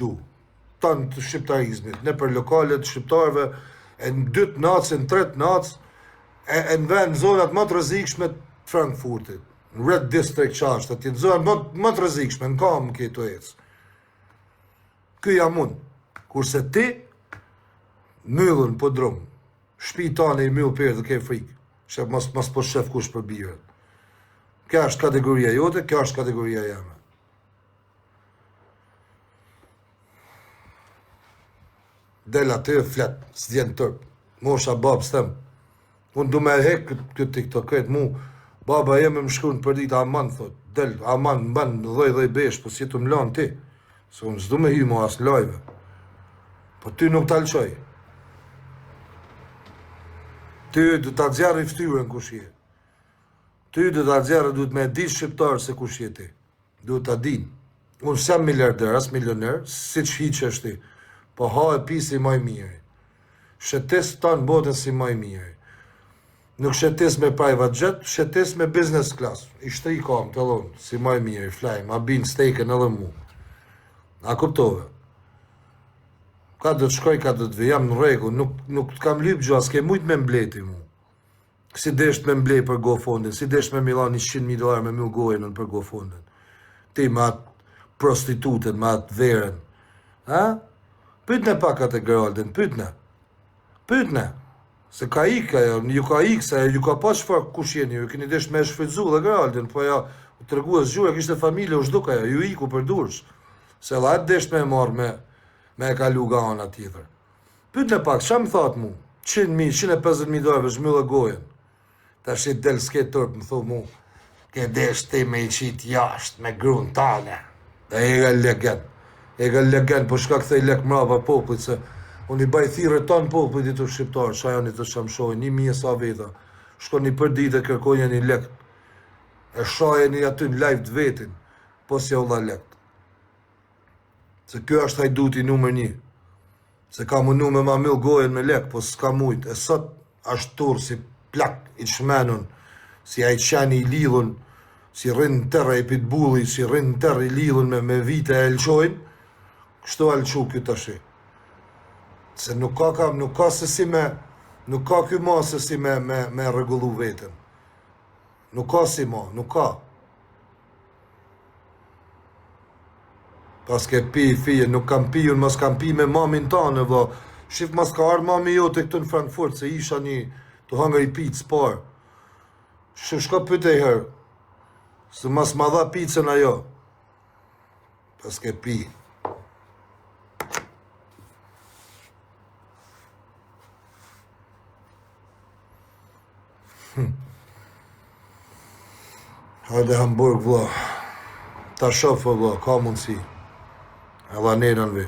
du. Tanë të shqiptarizmit, ne për lokalet shqiptarëve, e në 2 natës, e në 3 natës, e në vend zonat më të rrezikshme të Frankfurtit, në Red District qashtë, atje në zonat më të rrezikshme, në kam këto ecë. Ky jam unë, kurse ti, myllën po drumë, shtëpi tane i myllë për dhe ke frikë, që mas po shef kush për birën. Kjo është kategoria jote, kjo është kategoria jame. Del aty, flet, s'djen tërp. Mosha babë s'tem. Unë du me hek këtë TikTok, këtë mu, baba jeme më shkru në për ditë, aman, thot, del, aman, më ban, dhej besh, po si të më lanë ti. Se unë s'du me hy mu asë lajve. Po ty nuk t'alqoj. Ty du t'a gjerë i ftyrën kush je. Ty du t'a gjerë, du t'me di shqiptarë se kush je ti. Du t'a din. Unë s'jam miliarder, as milioner, si që hiqë është ti. Po ha e pi si maj mirë. Shetes tanë botën si maj mirë. Nuk shetes me private jet, shetes me business class. I shtri kam të lonë, si maj mirë, i flajmë, a binë stejken edhe mu. A kuptove? Ka do të shkoj, ka do të vë, jam në regu, nuk të kam lypë gjo, s'ke mujt me mbleti mu. Si desht me mblej për GoFundin, si desht me milan $100,000 me mil gojnën për GoFundin. Ti me atë prostitutën, me atë verën. Ha? Pytne pak atë Geraldin, pytne. Pytne. Se ka ik ajo, ju ka ik, se ju ka pa çfarë kush jeni, ju keni desh me shfrytzu dhe Geraldin, po ja u tregu zgjura, kishte familje, u zhduk ajo, ju iku për dursh. Se la atë desh me marr me e kalu nga ana tjetër. Pytne pak, ç'a më thot mu? $100,000, $150,000 zhmyllë gojen. Tash i del s'ke tërp, më thot mu, ke desh ti me i qit jashtë, me grun tane. E ga legend. E ga legend, po shka kthej lek mrapa popullit, se unë i baj thirë tanë popullit ditur shqiptarë, qa janë i të shamshojnë, 1.000 sa veta. Shkoni për ditë e kërkojnë një lek. E shajeni aty në live të vetin, po si ja u dha lek. Se kjo është hajduti numër 1. Se ka mundu me ma mill gojen me lek, po s'ka mujt. E sot është turë si plak i shmenun, si a i qeni i lidhun, si rrinë në tërë i pitbulli, si rrinë në tërë i lidhun me vite e elqojnë, kështu elqu kjo të shi. Se nuk ka se si nuk ka kjo ma se si me regullu vetën. Nuk ka si ma, nuk ka. Pas ke pi fije, nuk kam pi, unë mas kam pi me mamin tanë, vë. Shif mas ka arë mami jote këtu në Frankfurt, se isha një të hangër i picë parë. Shka pyte i herë, se mas ma dha picën ajo. Pas ke pi. Hajde Hamburg, vla. Ta shofë, vla, ka mundësi. E la nerën vi.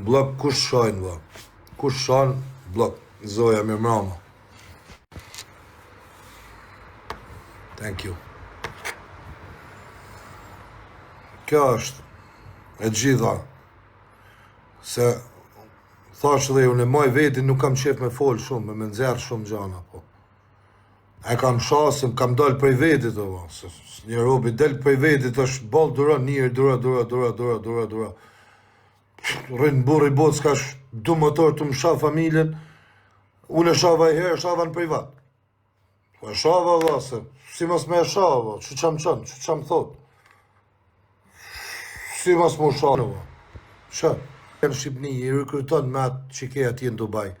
Blok kush shajnë, vla. Kush shajnë, blok. Zoja me mrama. Thank you. Kjo është e gjitha. Se thash dhe unë e maj vetin nuk kam qef me folë shumë, me nxerë shumë gjana, po. E kam shasëm, kam dalë prej vetit, o, se një robi del prej vetit, është balë dura, njërë dura. Rrinë burë i botë, s'ka du motor të më sha familjen, unë e shava i herë, shava në privat. Po e shava, vla, se si mas me e shava, që qam qënë, që qam thot. Si mas mu shava, vla. Shë, në Shqipni, i rekruton me atë që ke atje në Dubai.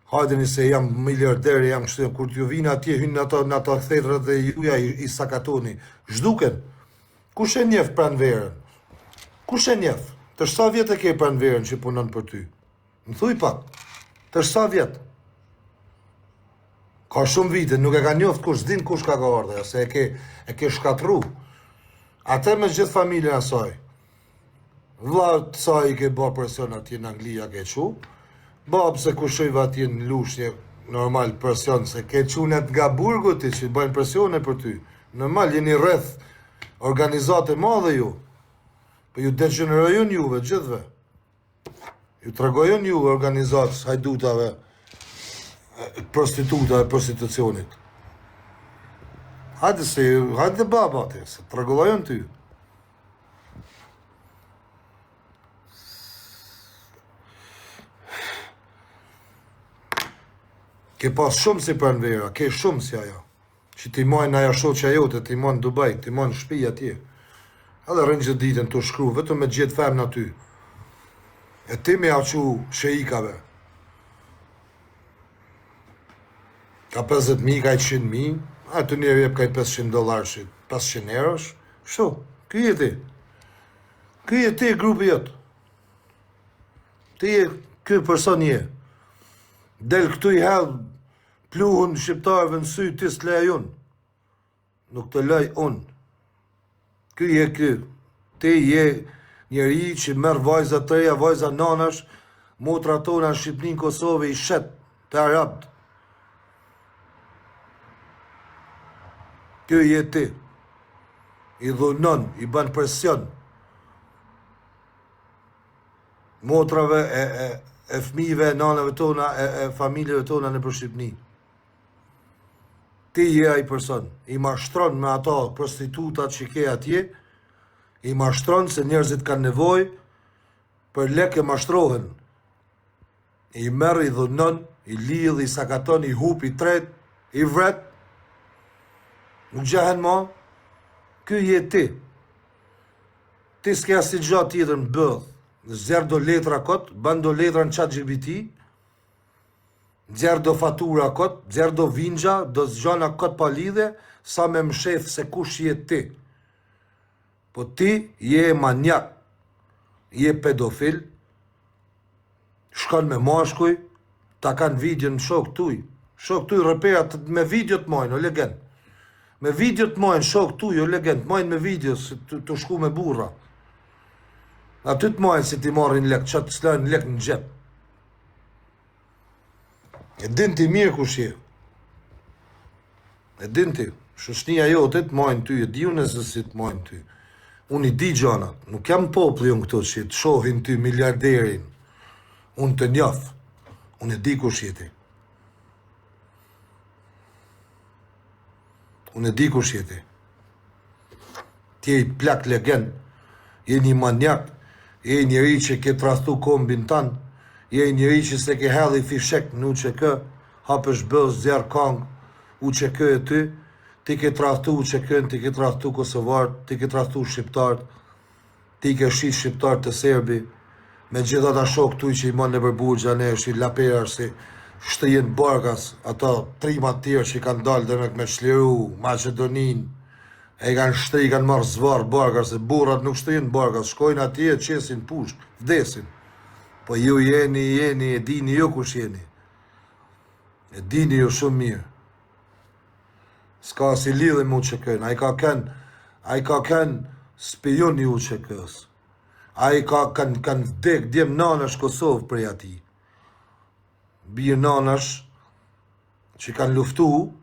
Hajdeni se jam miliarderi, jam kështu, kur t'ju vinë atje, hynë në ato thetrat dhe juja i sakatoni. Zhduken, kush e njef pranë verën? Kush e njef? Tërë sa vjetë e ke pranë verën që punon për ty? Më thuj pak, tërë sa vjetë? Ka shumë vite, nuk e ka njoft kush, kush ka ardhe, se e ke shkatru. Ate me gjithë familjen asaj. Vlla sa i ke bërë presion atje në Anglia ke qu. Babë se kushojve atje në lushnje normal presion, se ke qunet nga burgu ti që bëjnë presione për ty. Normal, jeni rreth organizate madhe ju. Po ju degenerojun juve gjithve. Ju tregojun ju organizatës hajdutave, prostitutave, prostitucionit. Hajde baba ti, se tregojun ty. Ke pas shumë si pranvera, ke shumë si ajo. Që ti mojnë aja shoqja jote, ti mojnë Dubai, ti mojnë shtëpi atje. Edhe rënë gjithë ditën të shkru, vetëm me gjithë femna ty. E ti me aqu sheikave. Ka 50.000, ka 100.000, a të njerë jep ka i $500, 500 eurosh. Shto, këj e ti. Këj e ti grupi jëtë. Ti e këj person je. Del këtu i hedhë pluhun shqiptarëve në sy, ti s'leja jonë. Nuk të lej unë. Ky je ky. Ti je njeri që merë vajzat të reja, vajzat nanash, motra tona në Shqipnin, Kosovë, i shet të Arabët. Ky je ti. I dhunon, i ban presion. Motrave e fëmijëve, nanave tona, e familjeve tona në për Shqipni. Ti je ai person, i mashtron me ato prostitutat që ke atje, i mashtron se njerëzit kanë nevojë, për lek e mashtrohen. I merr, i dhunon, i lidh, i sakaton, i hup, i tret, i vret. Nuk gjahen ma, ky je ti. Ti s'ke asnjë gjë tjetër në bëdh. Zjerë do letra kot, ban do letra në ChatGPT, zjerë do fatura kot, zjerë do vingja, do zgjana kot pa lidhe, sa me më shef se kush je ti. Po ti je manjak, je pedofil, shkon me mashkuj, ta kanë video në shok tuj. Shok tuj rëperat me video të mojnë, o legend. Me video të mojnë, shok tuj, o legend, mojnë me video të shku me burra. Aty të mojnë si ti marrin lek, që të slajnë lek në gjep. E din ti mirë kush je. E din ti, shoshnia jote të mojnë ty, e di unë e zësi të mojnë ty. Unë i di gjanat, nuk jam popli unë këto që të shohin ty miliarderin. Unë të njof, unë e di kush je ti. Unë e di kush je ti. Ti e i plak legend, je një manjak, je njëri që ke trastu kombin tanë, je njëri që se ke hedhi fishek në UÇK, hapësh bëz, zjarë kong, UÇK e ty, ti ke trastu UÇK-n, ti ke trastu Kosovarët, ti ke trastu Shqiptarët, ti ke shit Shqiptarët të Serbi, me gjitha ta shok tuj që i mon në përburgja, ne është i laperar si shtëjen barkas, ato trimat tjerë që i kanë dalë dhe me shliru, Macedonin, e kanë shtëj, kanë marrë zvarë barkas, se burrat nuk shtëjnë barkas, shkojnë atje, qesin pushk, vdesin. Po ju jeni, e dini ju kush jeni. E dini ju shumë mirë. S'ka si lidhe me UÇK-n, a i ka kënë spion i UÇK-s. A i kanë vdek, djem nanash Kosovë prej ati. Birë nanash që kanë luftu,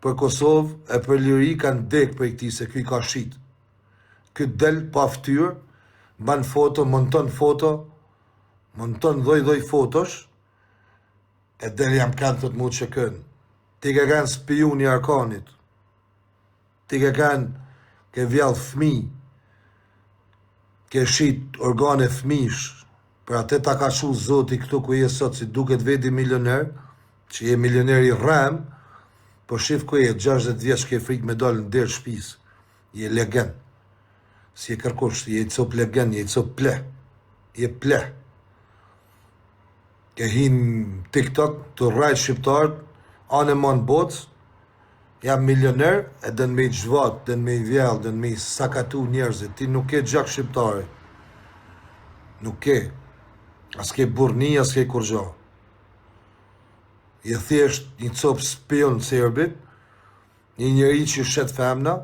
për Kosovë e për liri kanë dek për këti se këj ka shit. Këtë del pa ftyrë, ban foto, monton dhoj fotosh, e del jam kanë të të mu që kënë. Ti ke kanë spion i Arkanit. Ti ke kanë, ke vjallë fmi, ke shit organe fmish, për atë ta ka shu zoti këtu ku je sot, si duket veti milioner, që je milioner i rem, po shif ku je, 60 vjeç ke frik me dalë në derë shpis. Je legend. Si e kërkosh, je i cop legend, je i cop ple. Je ple. Ke hin TikTok, të rrajt shqiptarët, anë man botës, jam milioner, e dën me i gjvat, dën me i vjell, dën me i sakatu njerëzit. Ti nuk ke gjak shqiptare. Nuk ke. As ke burni, as ke kur gjo. Je thjesht një cop spion serbit, një njëri që shet femna,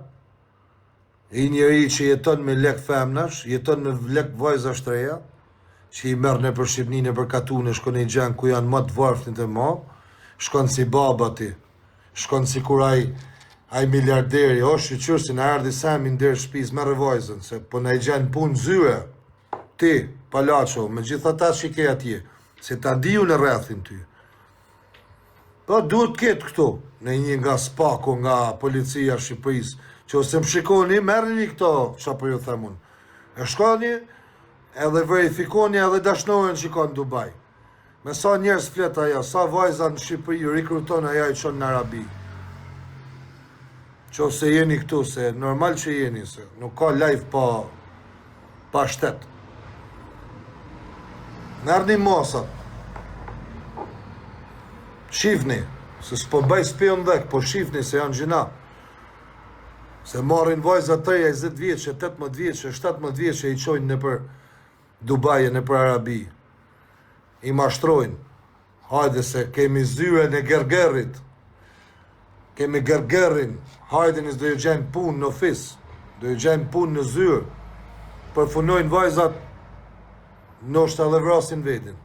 I njeri që jeton me lek femnash, jeton me lek vajza shtreja, që i merr nëpër Shqipni, nëpër Katune, shkon i gjen ku janë më të varfënit e ma, shkon si baba ti, shkon si kur ai miliarderi, o shqyqyr si në erdhi Sami ndër shtëpis me revajzën, se po në i gjen punë zyre, ti, Palaço, me gjitha ta që i ke atje, se ta diju në rrethin ty. Po duhet ketë këtu, në një nga spako, nga policia Shqipëris, që ose më shikoni, merrni këto, që po ju themun. E shkoni, edhe verifikoni edhe dashnoren që ka në Dubai. Me sa njerës flet aja, sa vajza në Shqipëri rekruton aja i qonë në Arabi. Që ose jeni këtu, se normal që jeni, se nuk ka live pa shtet. Nërni mosat. Shifni, se s'po bëj spion dhek, po shifni se janë gjina. Se marrin vajzat të 20 vjeqe, 18 vjeqe, 17 vjeqe i qojnë në për Dubai, në për Arabi. I mashtrojnë. Hajde se kemi zyre në gergerit. Kemi gergerin. Hajde njës do ju gjenë punë në ofis. Do ju gjenë punë në zyrë. Përfunojnë vajzat, nështë edhe vrasin vedin.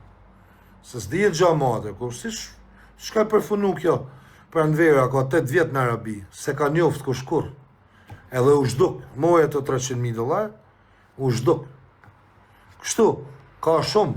Se s'dijet gjamate, kur si shka përfunu kjo? Për në vera, ka 8 vjetë në Arabi. Se ka njoft ku shkur. Edhe u shduk. Moje të $300.000, u shduk. Kështu, ka shumë.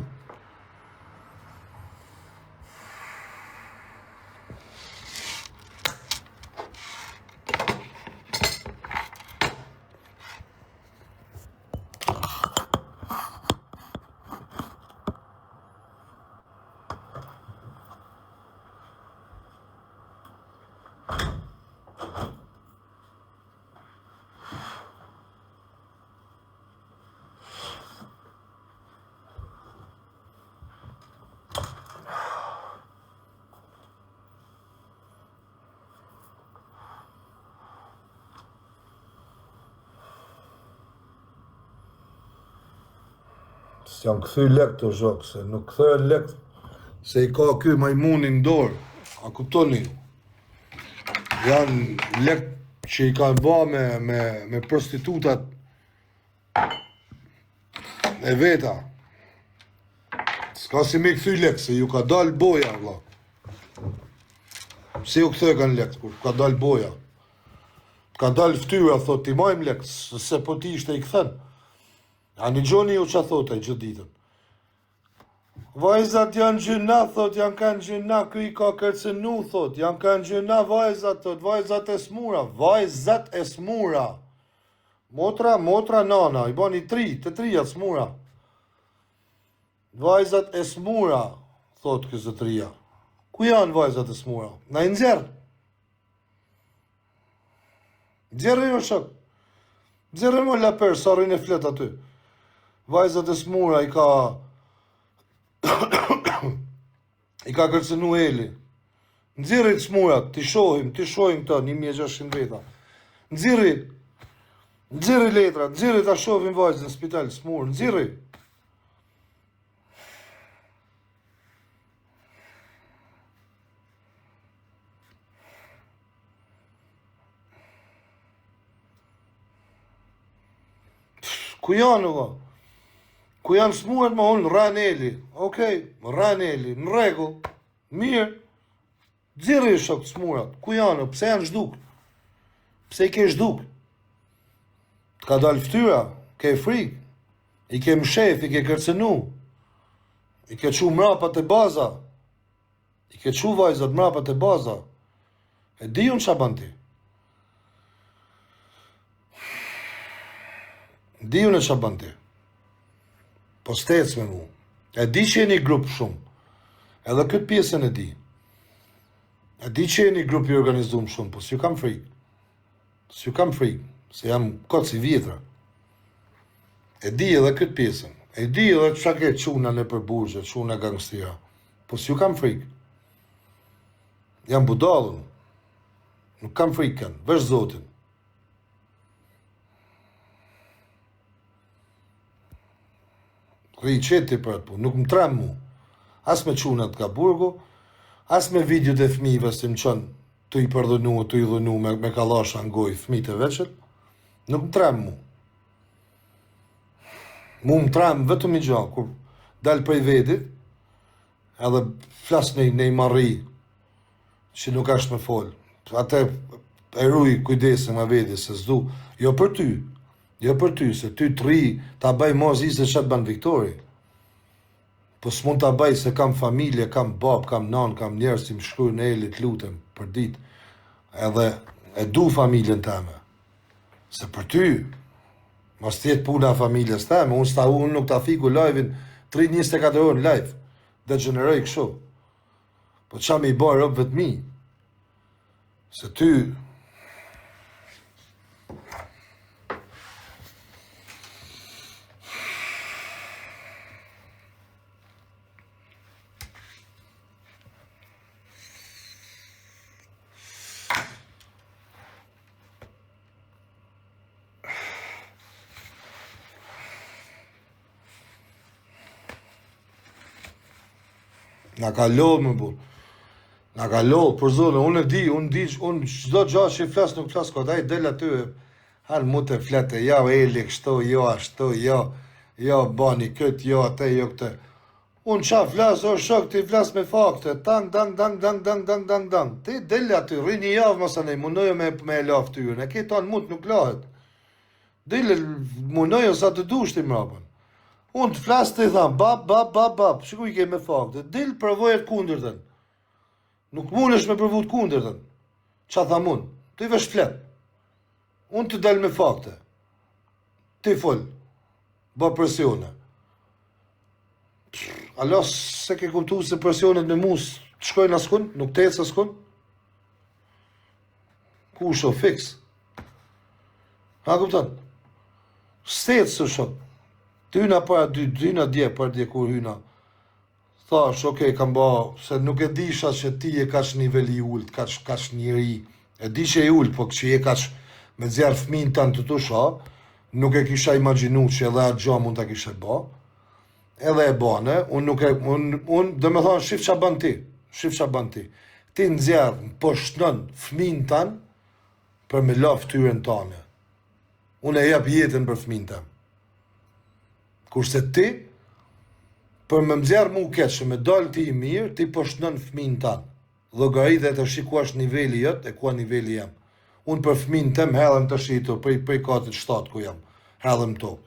S'janë këthy lek të zhok, se nuk këthë lek, se i ka ky majmunin dorë, a kuptoni? Janë lek që i ka ba me prostitutat e veta. S'ka si me këthy lek, se ju ka dal boja, vla. Se ju këthë kanë lek, kur ka dal boja. Ka dal ftyra, thot, ti majmë lek, se po ti ishte i këthën. A një gjoni ju që thot e gjithë ditën. Vajzat janë gjyna, thot, janë kanë gjyna, këj ka kërcenu, thot, janë kanë gjyna vajzat, thot, vajzat e smura, vajzat e smura. Motra nana, i bani të trija smura. Vajzat e smura, thot kësë trija. Ku janë vajzat e smura? Na i nxerë. Nxerë jo shok. Nxerë më laper, sarin e flet aty. Vajzat e smura i ka i ka kërcenu Eli. Nxirrit smurat, ti shohim këta 1600 veta. Nxirri letra, nxirri ta shohim vajzën në spital smur, nxirri. Ku janë vë? Ku janë smuret më unë, rranë Eli. Okej, rranë Eli, në regull, mirë. Dzirë i shok smurat. Ku janë, pse janë zhduk? Pse i ke zhduk? Ka dalë ftyra, ke frikë. I ke mshef, i ke kërcenu. I ke qu mrapat e baza. I ke qu vajzat mrapat e baza. E di unë qa ban ti? Di unë e qa ban ti? Po stec me mu. E di që jeni grup shumë. Edhe këtë pjesën e di. E di që jeni grup i organizum shumë, po s'ju kam frikë. S'ju kam frikë, se jam këtë si vjetra. E di edhe këtë pjesën. E di edhe që ke quna në përburgje, quna gangstira. Po s'ju kam frikë. Jam budallën. Nuk kam frikën, veç Zotin. Rri qeti për atë punë, nuk më trem mu. As me qunat ka burgu, as me videot e fmive si më qënë të i përdhënu, të i dhënu me kalasha në gojë fmit e veqet. Nuk më trem mu. Mu më trem vetëm i gjanë, kur dal prej vedit, edhe flas në i marri, që nuk ashtë me folë. Ate e ruj kujdesin me vedi, se s'du, jo për ty, se ty të ri, ta baj mozi se qatë ban Viktori. Po s'mund ta baj se kam familje, kam bab, kam nan, kam njerës që më shkruaj në elit lutem për dit. Edhe e du familjen teme. Se për ty, mos tjetë puna familjes teme, unë nuk ta fiku live-in 3-24 orë në live. Degeneroj kështu. Po qa me i bërë rëbë vetëmi. Se ty, na ka lodhë më burë. Na ka lodhë, për zonë, unë qdo gjatë që i flasë nuk flasë kod, a i del aty, halë mu të flete, ja eli kështu, jo ashtu, jo bani këtë, jo atë, jo këtë. Unë qa flasë, o shok, ti flasë me fakte, dang. Ti del aty, rrini javë mësane, mundojo me e lafë ty, në ke tanë mund nuk lahet. Dile, mundojo sa të dushti mrapën. Unë të flasë të i thamë, bab, shikuj ke me fakte, dil përvojët kundërtën. Nuk mund është me përvut kundërtën. Qa tha mund? Ti vesh flet. Unë të del me fakte. Ti fol. Ba presione. Alo, se ke kuptu se presionet me mus të shkojnë askun? Nuk të ecë askun? Ku sho fix? Ha kuptan? Stetë së shok. Të hyna para dyna dje kur hyna. Thash, okej, kam ba, se nuk e disha që ti e kaç niveli i ullt, kaç njëri. E di që e ullt, po që e kaç me zjarë fëmin tanë të tusha, nuk e kisha imaginu që edhe atë gjo mund të kishe ba. Edhe e bane, unë dhe me thonë, shif qa ban ti. Ti në zjarë, po shtënën fëmin tanë për me la ftyrën tane. Unë e jap jetën për fëmin tanë. Kurse ti, për me mzjarë mu keqë, me dalë ti i mirë, ti po shtënën fëmin tanë. Llogarit dhe të shikuash niveli jëtë e kua niveli jam. Unë për fëmin tem hedhem të shitur, prej katit 7 ku jam. Hedhem tokë.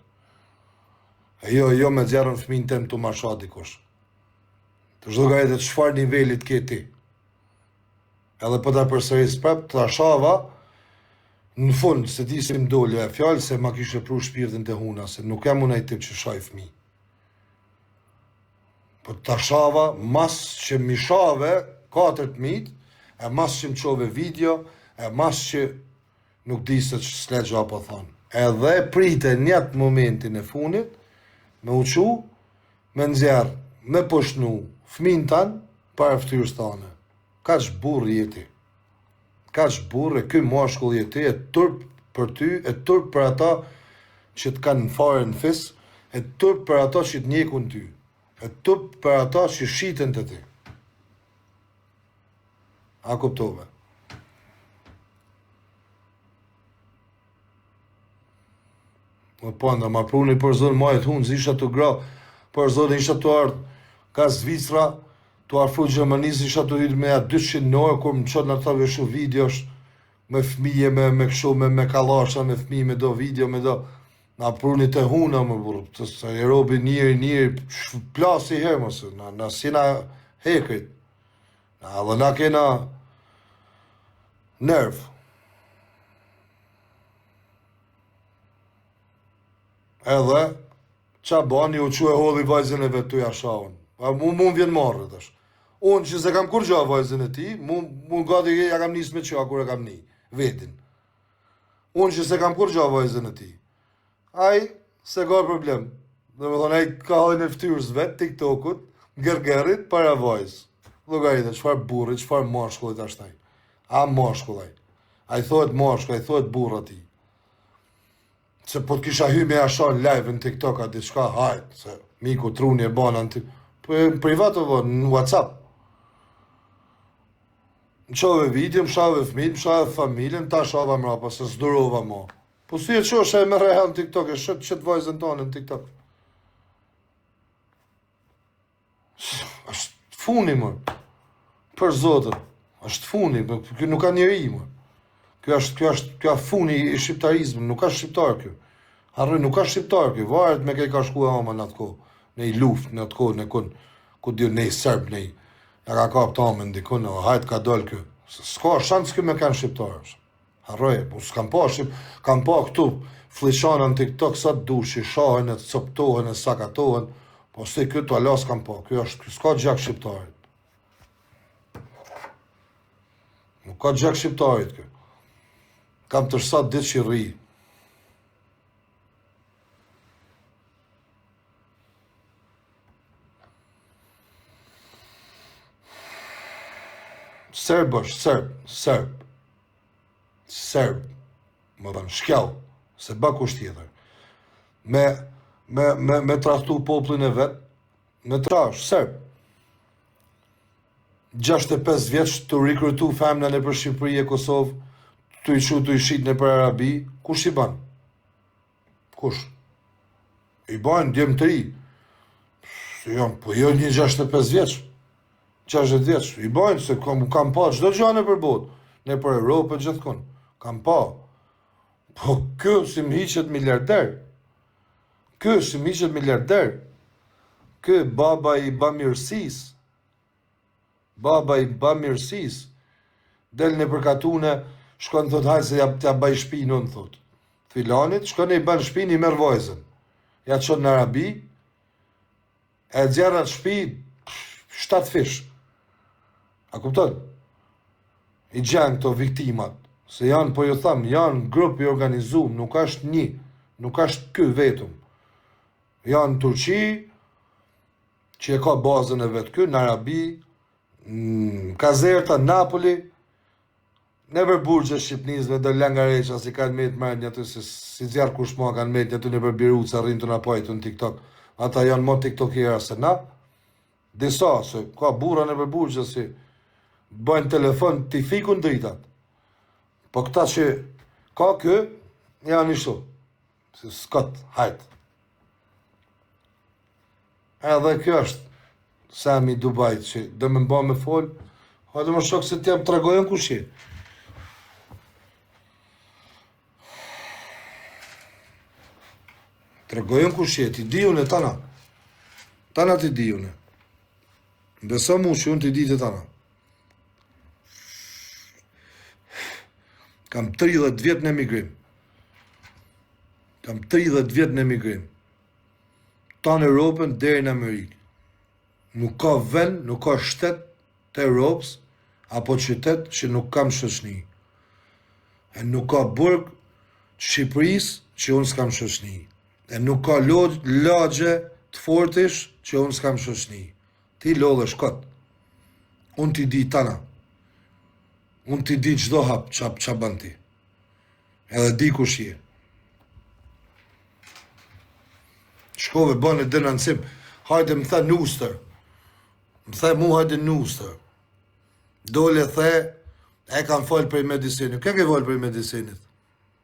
E jo me zjarën fëmin tem të marsha dikush. Të shlogarit dhe të shfar nivelit ke ti. Edhe për ta përsëris prap, të ashava, në fund, se ti si m'dolja e fjallë, se ma kishe pru shpirtin të huna, se nuk jam unë tip që shaj fëmi. Po të shava, mas që mi shave 4.000, e mas që më qove video, e mas që nuk di se që slegja po thonë. Edhe prite njëtë momentin e funit, me uqu, me nxjerë, me poshnu, fëmin tanë, para ftyrës tane. Ka që burë jeti. Ka që burë, e këj mashkull jeti, e turp për ty, e turp për ata që të kanë në fare në fis, e turp për ata që të njekun ty. E turp për ata që shiten të ti. A kuptove? Më panda, ma pruni për zonë majtë hunë, isha të gra, për zonë isha të ardhë, ka Zvicra, të arfru Gjermanisë, isha të hyrë me 200 në orë, kur më qëtë në të veshu videosh, me fëmije, me këshu, me kalasha, me fëmije, me do video, me do, na pruni të huna, më burë, të se e robi njëri, plasi herë, mësë, na sina hekrit, dhe na kena nerv. Edhe, qa bani u që e hodhi vajzën e vetë të jashaun. Mu vjen marrë, dhe është. Unë që se kam kur gja vajzën e ti, mu gati ja kam njës me qa kur e kam një, vetin. Unë që se kam kur gja vajzën e ti. Aj, se ka problem. Dhe me thonë, aj ka hajnë e ftyrës vetë, TikTokut, gërgerit, para vajzë. Llogarit, qëfar burrit, qëfar mashkullit ashtaj. A mashkullaj. Aj thohet mashkull, aj thohet burr ati. Se po të kisha hy me asha live në TikTok ati shka, hajt, se miku truni e bana në privat o në WhatsApp. Në qove video, më shave fëmijë, më shave familjen, ta shava mrapa, se s'durova mo. Po si e qosha e me reha në TikTok, e shët vajzën tonë në TikTok. Është funi, më. Për Zotën. Është funi, kjo nuk ka njeri, më. Kjo është funi i shqiptarizmit, nuk ka shqiptar kjo. Harroj, nuk ka shqiptar kjo, varet me kej ka shku e ama në atë kohë. Në i luft, në atë kohë, në kun, ku dio, në i sërb, në i, ja ka kap tamen, ndikun, hajt ka doll kjo. S'ka shansë kjo me kanë shqiptar. Harroj, po s'kam pa këtu, flishanën në TikTok sa të dushi, shahen e të coptohen e sakatohen, po se kjo të alas kam pa, kjo s'ka gjak shqiptarit. Nuk ka gjak shqiptarit kjo. Kam të shsat ditë që rri. Serb është, Serb. Më dhënë, shkjau, se ba kusht tjetër. Me trahtu poplin e vetë, me trash, Serb. 65 vjeç të rikrutu femnën e për Shqipëri e Kosovë, të i të i shqit në për Arabi, kush i ban? Kush? I ban, djemë të ri. Po jo një 65 vjeç. 60 vjeç. I ban, se kam pa çdo gjë në përbot. Në për Europë e gjithkun. Kam pa. Po kjo si më hiqet miliarder. Kjo baba i bamirësis. Del në përkatune, shkon thot hajë se ja baj shpinë unë thot. Filanit, shkon e i ban shpinë i merë vajzën. Ja të qonë në Arabi, e dzjarë atë shpi 7 fish. A kupton? I gjenë këto viktimat. Se janë, po ju thamë, janë grup i organizum, nuk ashtë një, nuk ashtë ky vetëm. Janë në Turqi, që e ka bazën e vetë ky, në Arabi, Kazerta, Napoli, Nëpër burgje Shqipnisme, do Langareqa, si kanë me të marrë një aty, si zjarë kush ma kanë me të aty nëpër Biruca, rrinë të në pajtë në TikTok. Ata janë më TikTokera se na. Disa, se ka burra nëpër burgje, si bëjnë telefon, t'i fikun dritat. Po këta që ka kë, janë ishtu. Si s'kat, hajtë. Edhe kjo është Sami Dubajt, që dhe me mba me folë, hajde më shok se t'jam të tregojën kush je. Tregojën kush je, ti di unë e tana. Tana ti di unë. Beso mu që unë ti di të tana. Kam 30 vjet në emigrim. Ta në Europën deri në Amerikë. Nuk ka vend, nuk ka shtet të Europës, apo qytet që nuk kam shoqni. E nuk ka burg të Shqipërisë që unë s'kam shoqni. E nuk ka lagje të fortish që unë s'kam shoqni. Ti lodhesh kot. Unë ti di tana. Unë ti di çdo hap qa bën ti. Edhe di kush je. Shkove bën e denancim. Hajde më tha Nustër. Më tha mu hajde Nustër. Dole the, e kam folë për medicinit. Kë ke folë për medicinit?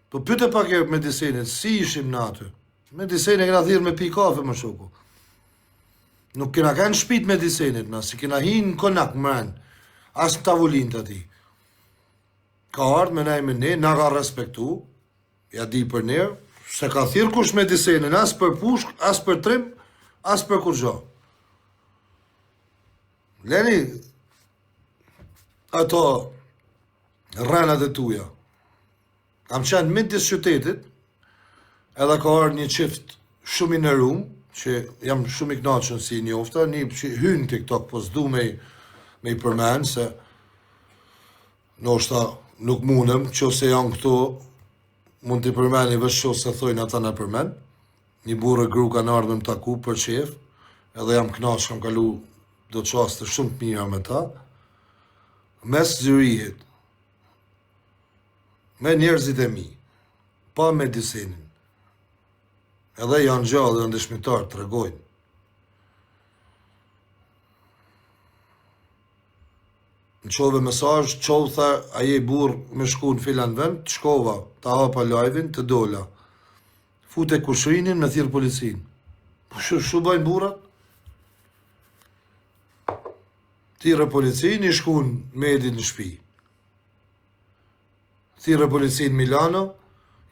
Po pyte pak e medicinit, si ishim në aty? Medicinit kena thirë me pi kafe më shoku. Nuk kena kanë shpit medicinit, na, si kena hinë konak mërën, as në tavullin të ati. Ka ardhë me nej me ne, na ka respektu, ja di për nërë, se ka thirë kush medicinin, as për pushk, as për trim, as për kur gjo. Leni, ato rrenat e tuja. Kam qenë midis qytetit, edhe ka ardhë një qift shumë i nërum, që jam shumë i knaqën si njofta, një që hynë TikTok, po s'du me i përmenë, se ndoshta nuk mundem, që se janë këto, mund t'i përmeni veç që se thojnë ata në përmen, një burë e gru kanë ardhë me më taku për qef, edhe jam knaqë, kam kalu do qaste shumë të mira me ta, mes zyrijit, me njerëzit e mi, pa medicinin, edhe janë gjallë, janë dëshmitarë, të regojnë. Në qove mesazh, qove tha, aje burr me shku në filan vend, të shkova, ta hapa live-in, të dola. Fute kushrinin me thirr policin. Po shu bajnë burrat? Thirrë policin, i shkun me edit në shpi. Thirrë policin Milano,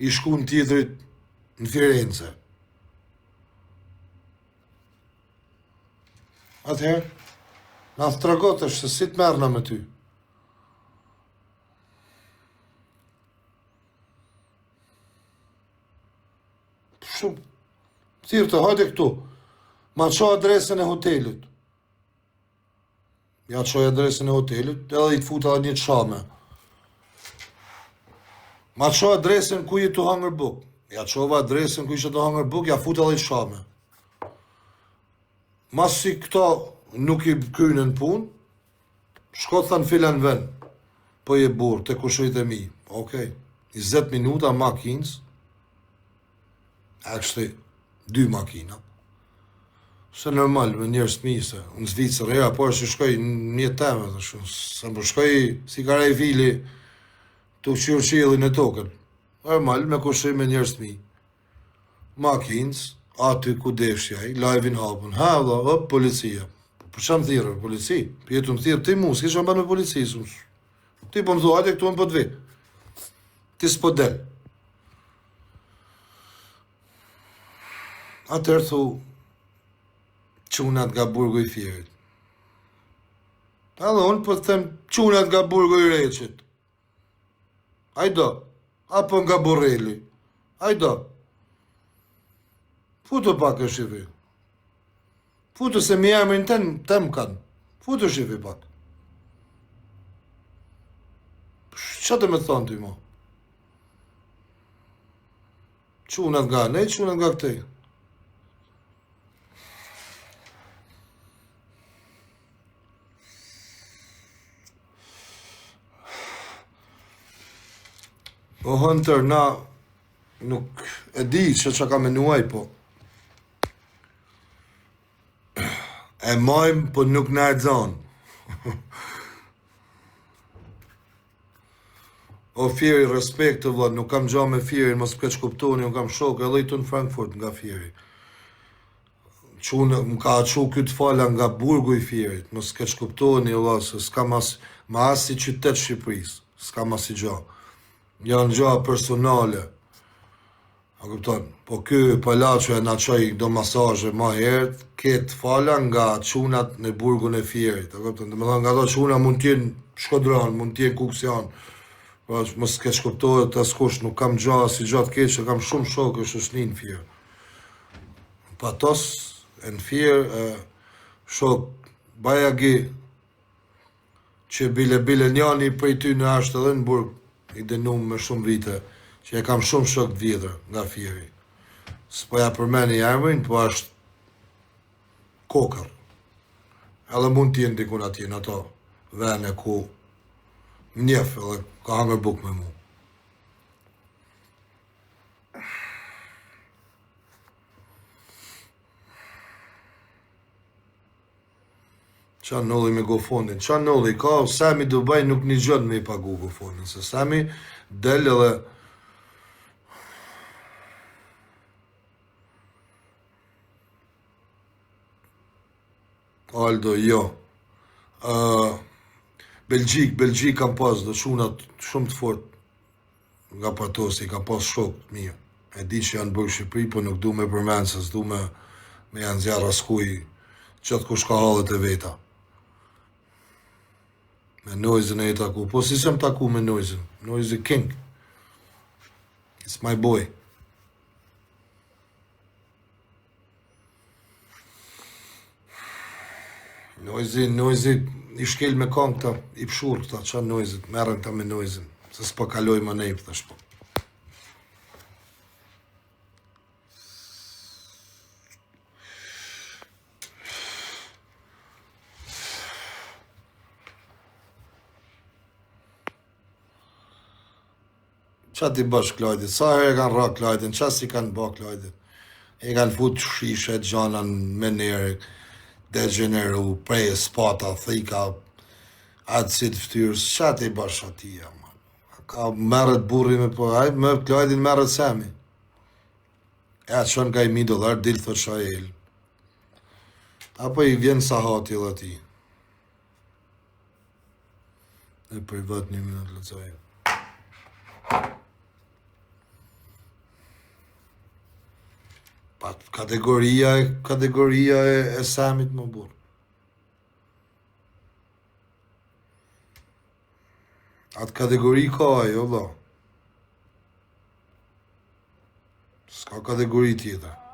i shkun tjetrit në Firenze. Atëherë, na tragotesh se si të merrna me ty. Shumë. Thirrë të hajde këtu. Ma ço adresën e hotelit. Ja çoj adresën e hotelit, edhe i të futa një çame. Ma ço adresën ku je të hangër buk. Ja çova adresën ku ishe të hangër buk, ja futa edhe i çame. Mas si këto nuk i kynë në punë, shko të thanë filan vend, po je burë, të kushojt e mi. Okej, 20 minuta makinës, actually, 2 makina. Se normal, me njerës të mi, se unë Zvicër, po është shkoj një teme, se më shkoj si karej fili të qyrë qilin e tokën. Normal, me kushoj me njerës të mi. Makinës, aty ku deshja i, live-in hapën, ha, dhe, policia. Për që më thirë, polici? Pjetu më thirë, ti mu, s'kisha më banë me policisë. Ti po më thua, hajde këtu më po të vi. Ti s'po del. Atër thu, qunat nga burgu i Fierit. Edhe unë po të them, qunat nga burgu i Reqit. Hajdo, apo nga Borrelli. Hajdo. Futu pak e shifi. Futu se mi emrin tem kanë. Futu shifi pak. Qa të me thonë ty mo? Qunat nga ne, qunat nga këtej. O Hunter, na nuk e di që ka menuaj, po e majmë, po nuk na e zonë. O Fieri, respekt të vëllë, nuk kam gja me Fierin, mos këtë shkuptoni, unë kam shokë edhe i të në Frankfurt nga Fieri. Më ka qu këtë fala nga burgu i Fierit, mos këtë shkuptoni, se s'ka ma as si qytet Shqipëris, s'ka ma si gja. Janë gja personale. A kupton, po ky palaço e na çoi do masazhe më herët, ket fala nga çunat në burgun e Fierit. A kupton, domethënë nga ato çuna mund të jenë Shkodran, mund të jenë Kuksian. Po mos ke shkuptohet askush, nuk kam gja si gjatë keq, kam shumë shokë që është në Fier. Patos në Fier shok Bajagi që bile njani prej ty në ashtë edhe në burg, i denum me shumë vite, që e kam shumë shok të vjetër nga Fieri. S'po ja përmeni emrin, po është kokër. Edhe mund t'jen dikun atje në ato vene ku mjef edhe ka hangër buk me mu. Qa nëlli me gofonin? Qa nëlli? Ka Sami Dubaj nuk një gjën me i pagu gofonin, se Sami del edhe Aldo, jo. Belgjik kam pas dhe shunat shumë të fort nga patosi, kam pas shok të mirë. E di që janë bërë Shqipëri, po nuk du me përmenë, se s'du me janë zjarë askuj qëtë kush ka halët e veta. Me Noizën e i taku, po si sem taku me Noizën. Noizë king. It's my boy. Noizë i shkel me kong këta, i pshur këta, qa Noizët, merën këta me Noizën, se s'po kaloj më nejpë të shpo. Qa ti bësh Klajdit? Sa herë e kanë ra Klajtin? Qa si kanë bë Klajtit? E kanë fut shishe, gjanan, menere, degeneru, prej spata, thika, Atë si të ftyrës, qatë i bashatia, man. Ka merët burri me po, hajtë më klajtin merët semi. E atë shon ka $1.000, dilë thot shajel. Apo i vjen sahati dhe ti. E privat 1 minut lëcoj. Pa kategoria e samit më burë. Atë kategori ka ajo, valla. S'ka kategori tjetër.